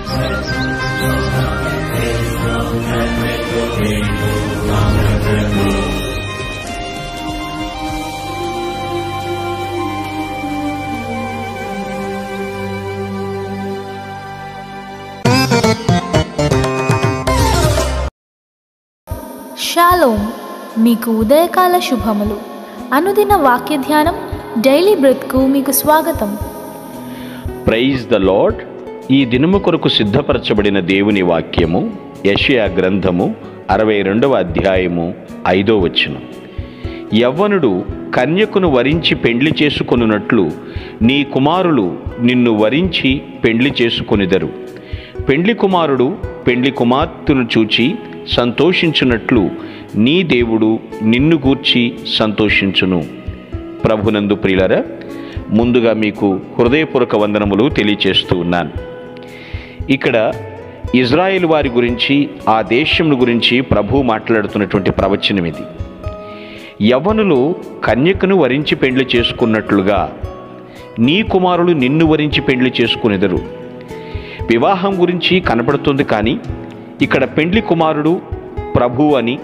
Shalom, మీకు ఉదయకాల శుభములు. అనుదిన వాక్య ధ్యానం డైలీ బ్రెత్కు మీకు స్వాగతం. Praise the Lord. ఈ దినము కొరకు సిద్ధపరచబడిన దేవుని వాక్యము యెషయా గ్రంథము 62వ అధ్యాయము 5వ వచనం. యవ్వనుడు కన్యకును వరించి పెండ్లి చేసుకొనున్నట్లు నీ కుమారులు నిన్ను వరించి పెండ్లి చేసుకొనిదరు. పెండ్లి కుమారుడు పెండ్లి కుమార్తెను చూచి సంతోషించున్నట్లు నీ దేవుడు నిన్ను గూర్చి సంతోషించును. ప్రభునందు ప్రియులారా, ముందుగా మీకు హృదయపూర్వక వందనములు తెలియచేస్తూ ఉన్నాను. ఇక్కడ ఇజ్రాయేల్ వారి గురించి, ఆ దేశం గురించి ప్రభువు మాట్లాడుతున్నటువంటి ప్రవచనం ఇది. యవ్వనులు కన్యకను వరించి పెండ్లి చేసుకున్నట్లుగా నీ కుమారులు నిన్ను వరించి పెండ్లి చేసుకునేదరు. వివాహం గురించి కనబడుతుంది, కానీ ఇక్కడ పెండ్లి కుమారుడు ప్రభువు అని,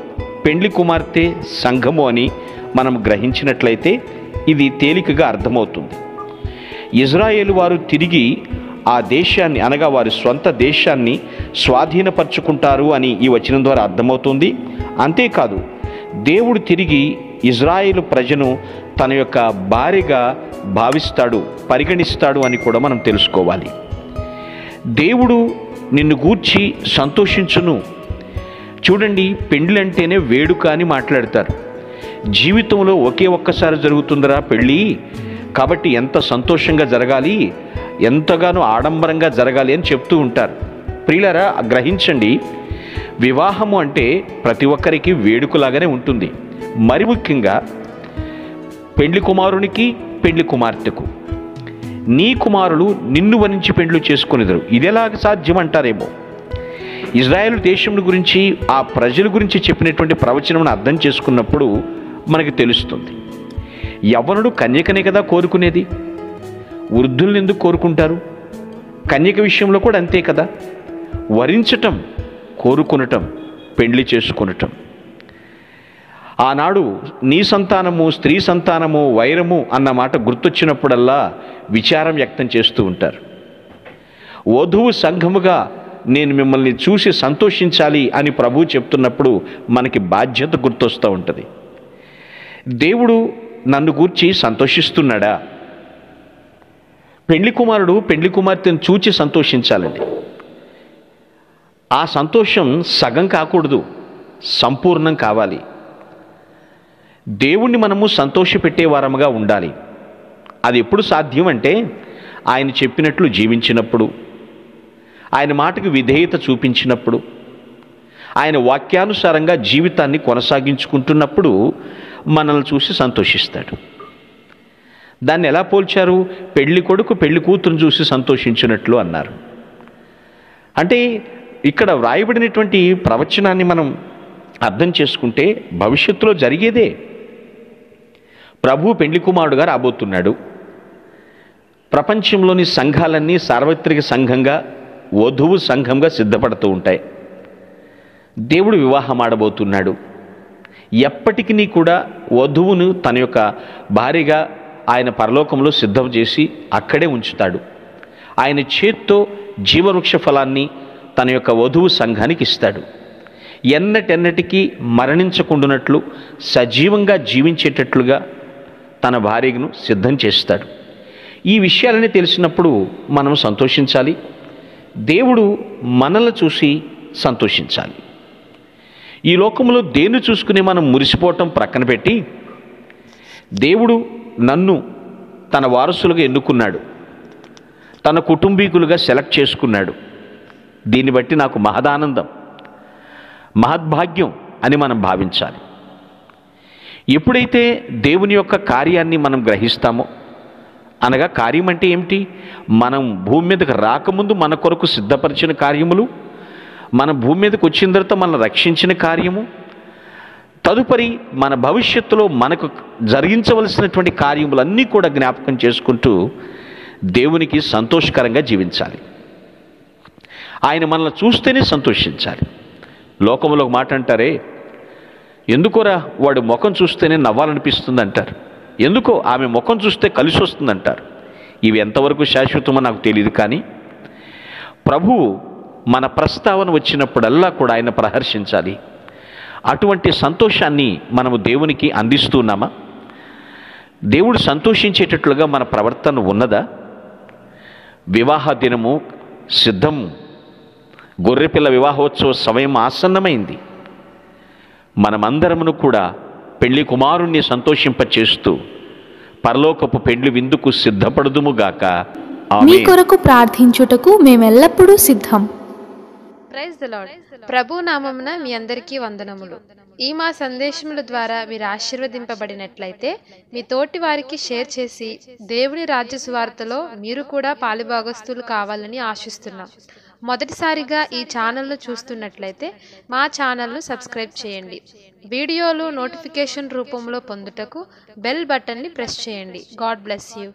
పెండ్లి కుమార్తె సంఘము అని మనం గ్రహించినట్లయితే ఇది తేలికగా అర్థమవుతుంది. ఇజ్రాయేలు వారు తిరిగి ఆ దేశాన్ని, అనగా వారి స్వంత దేశాన్ని స్వాధీనపరుచుకుంటారు అని ఈ వచనం ద్వారా అర్థమవుతుంది. అంతేకాదు, దేవుడు తిరిగి ఇజ్రాయేలు ప్రజను తన యొక్క భార్యగా భావిస్తాడు, పరిగణిస్తాడు అని కూడా మనం తెలుసుకోవాలి. దేవుడు నిన్ను గూర్చి సంతోషించును. చూడండి, పెళ్ళి అంటేనే వేడుక అని మాట్లాడతారు. జీవితంలో ఒకే ఒక్కసారి జరుగుతుందిరా పెళ్ళి, కాబట్టి ఎంత సంతోషంగా జరగాలి, ఎంతగానో ఆడంబరంగా జరగాలి అని చెప్తూ ఉంటారు. ప్రియులారా, గ్రహించండి, వివాహము అంటే ప్రతి ఒక్కరికి వేడుకలాగానే ఉంటుంది. మరి ముఖ్యంగా పెండ్లి కుమారునికి, పెండ్లి కుమార్తెకు నీ కుమారులు నిన్ను వరించి పెండ్లు చేసుకునేదరు. ఇదెలాగ సాధ్యం అంటారేమో. ఇజ్రాయేల్ దేశం గురించి, ఆ ప్రజల గురించి చెప్పినటువంటి ప్రవచనం అర్థం చేసుకున్నప్పుడు మనకు తెలుస్తుంది. యవ్వనుడు కన్యకనే కదా కోరుకునేది. వృద్ధుల్ని ఎందుకు కోరుకుంటారు? కన్యక విషయంలో కూడా అంతే కదా. వరించటం, కోరుకునటం, పెండ్లి చేసుకునటం. ఆనాడు నీ సంతానము, స్త్రీ సంతానము, వైరము అన్న మాట గుర్తొచ్చినప్పుడల్లా విచారం వ్యక్తం చేస్తూ ఉంటారు. వధువు సంఘముగా నేను మిమ్మల్ని చూసి సంతోషించాలి అని ప్రభువు చెప్తున్నప్పుడు మనకి బాధ్యత గుర్తొస్తూ ఉంటుంది. దేవుడు నన్ను గూర్చి సంతోషిస్తున్నాడా? పెండ్లి కుమారుడు పెండ్లి కుమార్తెను చూచి సంతోషించాలండి. ఆ సంతోషం సగం కాకూడదు, సంపూర్ణం కావాలి. దేవుణ్ణి మనము సంతోషపెట్టే వారముగా ఉండాలి. అది ఎప్పుడు సాధ్యం అంటే ఆయన చెప్పినట్లు జీవించినప్పుడు, ఆయన మాటకు విధేయత చూపించినప్పుడు, ఆయన వాక్యానుసారంగా జీవితాన్ని కొనసాగించుకుంటున్నప్పుడు మనల్ని చూసి సంతోషిస్తాడు. దాన్ని ఎలా పోల్చారు? పెళ్లి కొడుకు పెళ్లి కూతురును చూసి సంతోషించినట్లు అన్నారు. అంటే ఇక్కడ వ్రాయబడినటువంటి ప్రవచనాన్ని మనం అర్థం చేసుకుంటే భవిష్యత్తులో జరిగేదే. ప్రభు పెండ్లి కుమారుడుగా రాబోతున్నాడు. ప్రపంచంలోని సంఘాలన్నీ సార్వత్రిక సంఘంగా, వధువు సంఘంగా సిద్ధపడుతూ ఉంటాయి. దేవుడు వివాహం ఆడబోతున్నాడు. ఎప్పటికీ కూడా వధువును తన యొక్క భార్యగా ఆయన పరలోకంలో సిద్ధం చేసి అక్కడే ఉంచుతాడు. ఆయన చేత్తో జీవవృక్ష ఫలాన్ని తన యొక్క వధువు సంఘానికి ఇస్తాడు. ఎన్నటెన్నటికీ మరణించకుండానట్లు, సజీవంగా జీవించేటట్లుగా తన భార్యను సిద్ధం చేస్తాడు. ఈ విషయాలని తెలిసినప్పుడు మనం సంతోషించాలి. దేవుడు మనల్ని చూసి సంతోషించాలి. ఈ లోకంలో దేన్ని చూసుకుని మనం మురిసిపోవటం ప్రక్కన పెట్టి, దేవుడు నన్ను తన వారసులుగా ఎన్నుకున్నాడు, తన కుటుంబీకులుగా సెలెక్ట్ చేసుకున్నాడు, దీన్ని బట్టి నాకు మహదానందం, మహద్భాగ్యం అని మనం భావించాలి. ఎప్పుడైతే దేవుని యొక్క కార్యాన్ని మనం గ్రహిస్తామో, అనగా కార్యం అంటే ఏమిటి? మనం భూమి మీదకి రాకముందు మన కొరకు సిద్ధపరిచిన కార్యములు, మన భూమి మీదకి వచ్చిన తర్వాత మనల్ని రక్షించిన కార్యము, తదుపరి మన భవిష్యత్తులో మనకు జరిగించవలసినటువంటి కార్యములన్నీ కూడా జ్ఞాపకం చేసుకుంటూ దేవునికి సంతోషకరంగా జీవించాలి. ఆయన మనల్ని చూస్తేనే సంతోషించాలి. లోకంలో ఒక మాట అంటారే, ఎందుకోరా వాడు ముఖం చూస్తేనే నవ్వాలనిపిస్తుంది అంటారు, ఎందుకో ఆమె ముఖం చూస్తే కలిసి వస్తుందంటారు. ఇవి ఎంతవరకు శాశ్వతమో నాకు తెలియదు, కానీ ప్రభువు మన ప్రస్తావన వచ్చినప్పుడల్లా కూడా ఆయన ప్రహర్షించాలి. అటువంటి సంతోషాన్ని మనము దేవునికి అందిస్తున్నామా? దేవుడు సంతోషించేటట్లుగా మన ప్రవర్తన ఉన్నదా? వివాహ దినము సిద్ధం, గొర్రెపిల్ల వివాహోత్సవ సమయం ఆసన్నమైంది. మనమందరమును కూడా పెళ్లి కుమారుణ్ణి సంతోషింపచేస్తూ పరలోకపు పెండ్లి విందుకు సిద్ధపడుదుముగాక. మీ ఆమేన్. కొరకు ప్రార్థించుటకు మేమెల్లప్పుడూ సిద్ధం. Praise the lord. ప్రభు నామమున మీ అందరికీ వందనములు. ఈ మా సందేశముల ద్వారా మీరు ఆశీర్వదింపబడినట్లయితే మీ తోటి వారికి షేర్ చేసి దేవుని రాజ్య సువార్తలో మీరు కూడా పాలుభాగస్తులు కావాలని ఆశిస్తున్నాం. మొదటిసారిగా ఈ ఛానల్ను చూస్తున్నట్లయితే మా ఛానల్ను సబ్స్క్రైబ్ చేయండి. వీడియోలు నోటిఫికేషన్ రూపంలో పొందుటకు బెల్ బటన్ని ప్రెస్ చేయండి. God bless you.